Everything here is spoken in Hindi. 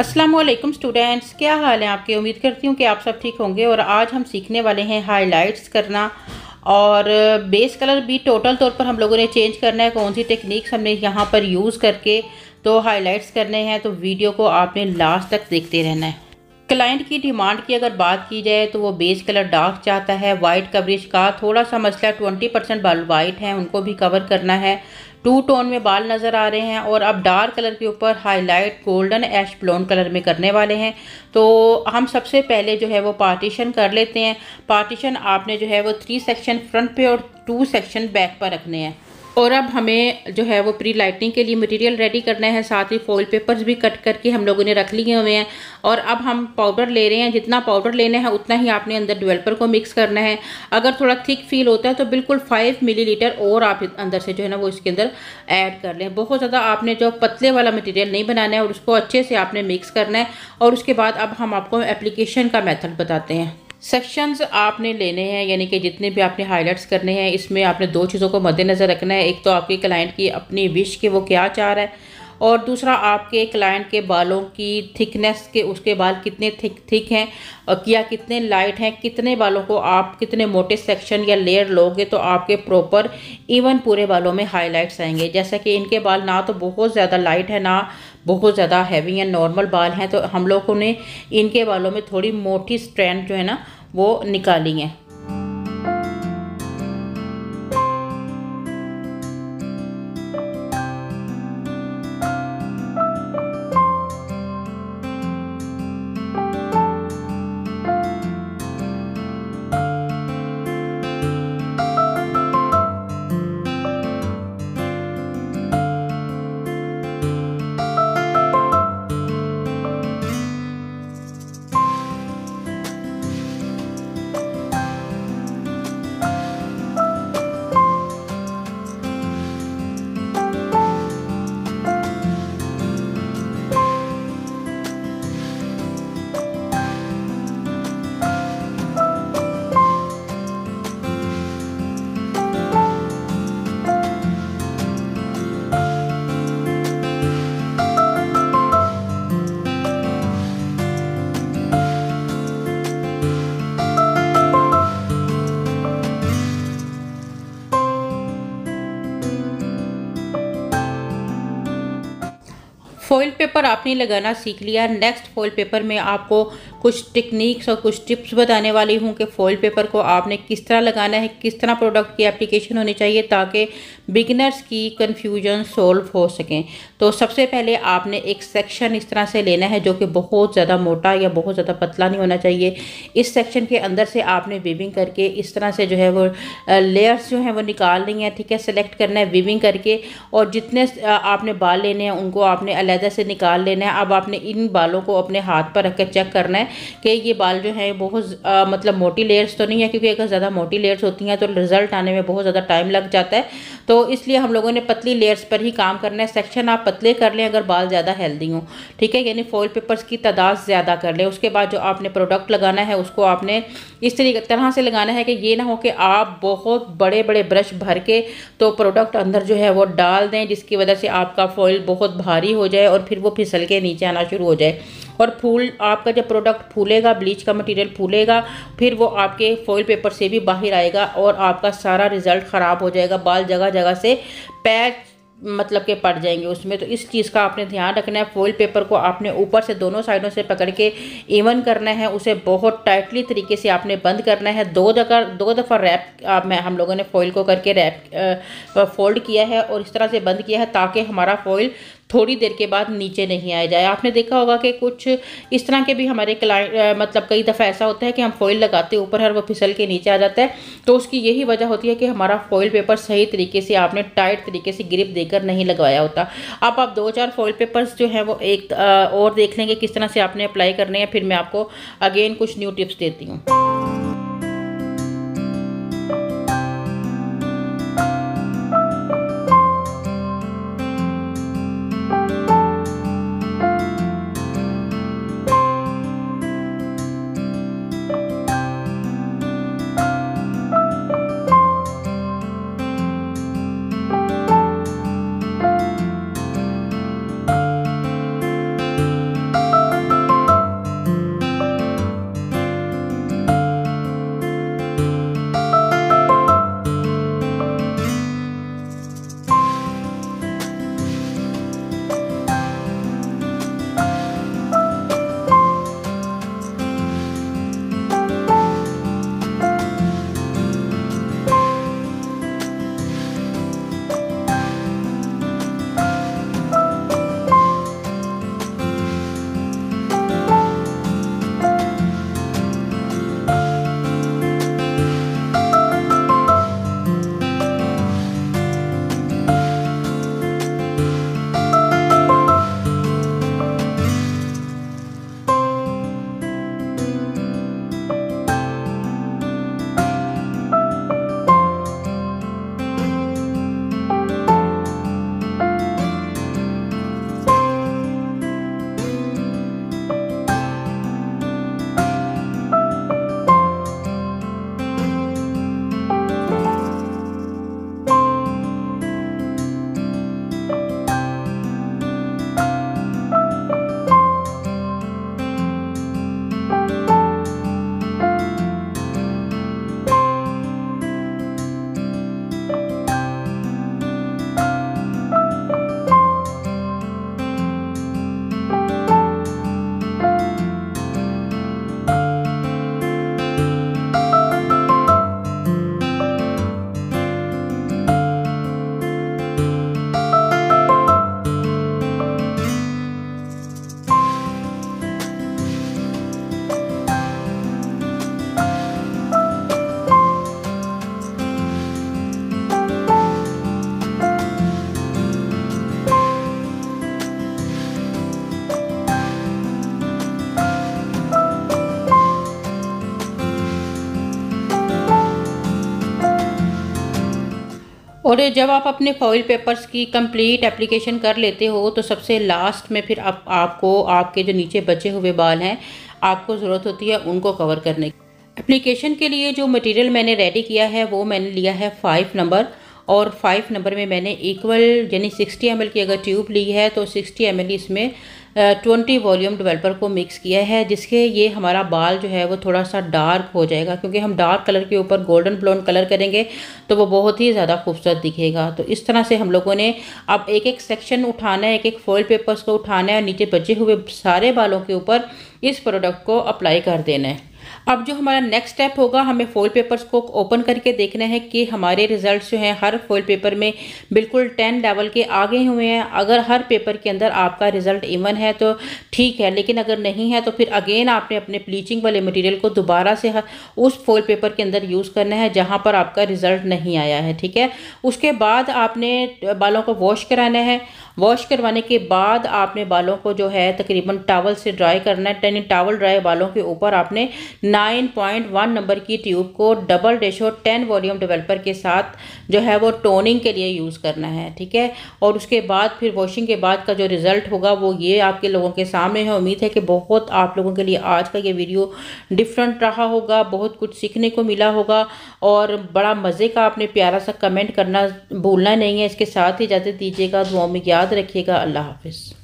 अस्सलाम वालेकुम स्टूडेंट्स, क्या हाल है आपके। उम्मीद करती हूँ कि आप सब ठीक होंगे। और आज हम सीखने वाले हैं हाइलाइट्स करना और बेस कलर भी टोटल तौर पर हम लोगों ने चेंज करना है। कौन सी टेक्निक्स हमने यहाँ पर यूज़ करके तो हाइलाइट्स करने हैं, तो वीडियो को आपने लास्ट तक देखते रहना है। क्लाइंट की डिमांड की अगर बात की जाए तो वो बेस कलर डार्क चाहता है। वाइट कवरेज का थोड़ा सा मसला, 20% बाल वाइट हैं, उनको भी कवर करना है। टू टोन में बाल नज़र आ रहे हैं और अब डार्क कलर के ऊपर हाईलाइट गोल्डन ऐश ब्लोन कलर में करने वाले हैं। तो हम सबसे पहले जो है वो पार्टीशन कर लेते हैं। पार्टीशन आपने जो है वो 3 सेक्शन फ्रंट पे और 2 सेक्शन बैक पर रखने हैं। और अब हमें जो है वो प्री लाइटनिंग के लिए मटेरियल रेडी करना है। साथ ही फॉइल पेपर्स भी कट करके हम लोगों ने रख लिए हुए हैं। और अब हम पाउडर ले रहे हैं। जितना पाउडर लेना है उतना ही आपने अंदर डेवलपर को मिक्स करना है। अगर थोड़ा थिक फील होता है तो बिल्कुल 5 मिलीलीटर और आप अंदर से जो है ना वो इसके अंदर ऐड कर लें। बहुत ज़्यादा आपने जो पतले वाला मटेरियल नहीं बनाना है और उसको अच्छे से आपने मिक्स करना है। और उसके बाद अब हम आपको एप्लीकेशन का मेथड बताते हैं। सेक्शंस आपने लेने हैं, यानी कि जितने भी आपने हाइलाइट्स करने हैं, इसमें आपने 2 चीज़ों को मद्देनज़र रखना है। एक तो आपके क्लाइंट की अपनी विश के वो क्या चाह रहा है, और दूसरा आपके क्लाइंट के बालों की थिकनेस के, उसके बाल कितने थिक हैं या कितने लाइट हैं, कितने बालों को आप कितने मोटे सेक्शन या लेयर लोगे तो आपके प्रॉपर इवन पूरे बालों में हाइलाइट्स आएंगे। जैसा कि इनके बाल ना तो बहुत ज़्यादा लाइट है ना बहुत ज़्यादा हैवी या नॉर्मल बाल हैं, तो हम लोगों ने इनके बालों में थोड़ी मोटी स्ट्रैंड जो है ना वो निकाली है। फॉइल पेपर आपने लगाना सीख लिया। नेक्स्ट फॉइल पेपर में आपको कुछ टेक्निक्स और कुछ टिप्स बताने वाली हूँ कि फॉइल पेपर को आपने किस तरह लगाना है, किस तरह प्रोडक्ट की एप्लीकेशन होनी चाहिए ताकि बिगिनर्स की कन्फ्यूजन सॉल्व हो सकें। तो सबसे पहले आपने एक सेक्शन इस तरह से लेना है जो कि बहुत ज़्यादा मोटा या बहुत ज़्यादा पतला नहीं होना चाहिए। इस सेक्शन के अंदर से आपने वीविंग करके इस तरह से जो है वो लेयर्स जो हैं वो निकालनी है। ठीक है, सेलेक्ट करना है वीविंग करके, और जितने आपने बाल लेने हैं उनको आपने अलग से निकाल लेना है। अब आपने इन बालों को अपने हाथ पर रखकर चेक करना है कि ये बाल जो है बहुत मतलब मोटी लेयर्स तो नहीं है, क्योंकि अगर ज़्यादा मोटी लेयर्स होती हैं तो रिजल्ट आने में बहुत ज़्यादा टाइम लग जाता है। तो इसलिए हम लोगों ने पतली लेयर्स पर ही काम करना है। सेक्शन आप पतले कर लें अगर बाल ज़्यादा हेल्दी हों, ठीक है, यानी फॉइल पेपर्स की तादाद ज़्यादा कर लें। उसके बाद जो आपने प्रोडक्ट लगाना है उसको आपने इस तरह से लगाना है कि ये ना हो कि आप बहुत बड़े बड़े ब्रश भर के तो प्रोडक्ट अंदर जो है वो डाल दें, जिसकी वजह से आपका फॉइल बहुत भारी हो जाए और फिर वो फिसल के नीचे आना शुरू हो जाए। और फूल आपका जब प्रोडक्ट फूलेगा, ब्लीच का मटेरियल फूलेगा, फिर वो आपके फॉइल पेपर से भी बाहर आएगा और आपका सारा रिजल्ट ख़राब हो जाएगा। बाल जगह जगह से पैच मतलब के पड़ जाएंगे उसमें। तो इस चीज़ का आपने ध्यान रखना है। फॉइल पेपर को आपने ऊपर से दोनों साइडों से पकड़ के इवन करना है, उसे बहुत टाइटली तरीके से आपने बंद करना है। दो दफ़ा रैप में हम लोगों ने फॉइल को करके रैप फोल्ड किया है और इस तरह से बंद किया है ताकि हमारा फॉइल थोड़ी देर के बाद नीचे नहीं आ जाए। आपने देखा होगा कि कुछ इस तरह के भी हमारे क्लाइंट मतलब कई दफ़ा ऐसा होता है कि हम फॉइल लगाते हैं ऊपर और वो फिसल के नीचे आ जाता है। तो उसकी यही वजह होती है कि हमारा फॉइल पेपर सही तरीके से आपने टाइट तरीके से ग्रिप देकर नहीं लगवाया होता। अब आप 2-4 फॉइल पेपर्स जो हैं वो एक और देख लेंगे किस तरह से आपने अप्लाई करने हैं, फिर मैं आपको अगेन कुछ न्यू टिप्स देती हूँ। और जब आप अपने फॉइल पेपर्स की कंप्लीट एप्लीकेशन कर लेते हो तो सबसे लास्ट में फिर आपको आपके जो नीचे बचे हुए बाल हैं आपको ज़रूरत होती है उनको कवर करने की। एप्लीकेशन के लिए जो मटेरियल मैंने रेडी किया है वो मैंने लिया है 5 नंबर, और 5 नंबर में मैंने इक्वल यानी 60 ml की अगर ट्यूब ली है तो 60 ml इसमें 20 वॉल्यूम डेवलपर को मिक्स किया है, जिसके ये हमारा बाल जो है वो थोड़ा सा डार्क हो जाएगा, क्योंकि हम डार्क कलर के ऊपर गोल्डन ब्लॉन्ड कलर करेंगे तो वो बहुत ही ज़्यादा खूबसूरत दिखेगा। तो इस तरह से हम लोगों ने अब एक एक सेक्शन उठाना है, एक एक फॉइल पेपर्स को उठाना है, नीचे बचे हुए सारे बालों के ऊपर इस प्रोडक्ट को अप्लाई कर देना है। अब जो हमारा नेक्स्ट स्टेप होगा, हमें फॉइल पेपर्स को ओपन करके देखना है कि हमारे रिजल्ट्स जो हैं हर फॉइल पेपर में बिल्कुल 10 लेवल के आगे हुए हैं। अगर हर पेपर के अंदर आपका रिजल्ट इवन है तो ठीक है, लेकिन अगर नहीं है तो फिर अगेन आपने अपने ब्लीचिंग वाले मटेरियल को दोबारा से उस फॉइल पेपर के अंदर यूज़ करना है जहाँ पर आपका रिजल्ट नहीं आया है, ठीक है। उसके बाद आपने बालों को वॉश कराना है। वॉश करवाने के बाद आपने बालों को जो है तकरीबन टॉवल से ड्राई करना है। यानी टॉवल ड्राई बालों के ऊपर आपने 9.1 नंबर की ट्यूब को डबल रेशो 10 वॉल्यूम डेवलपर के साथ जो है वो टोनिंग के लिए यूज़ करना है, ठीक है। और उसके बाद फिर वॉशिंग के बाद का जो रिज़ल्ट होगा वो ये आपके लोगों के सामने है। उम्मीद है कि बहुत आप लोगों के लिए आज का ये वीडियो डिफरेंट रहा होगा, बहुत कुछ सीखने को मिला होगा और बड़ा मज़े का। आपने प्यारा सा कमेंट करना भूलना नहीं है। इसके साथ ही इजाज़त दीजिएगा, दुआओं में याद रखिएगा। अल्लाह हाफिज़।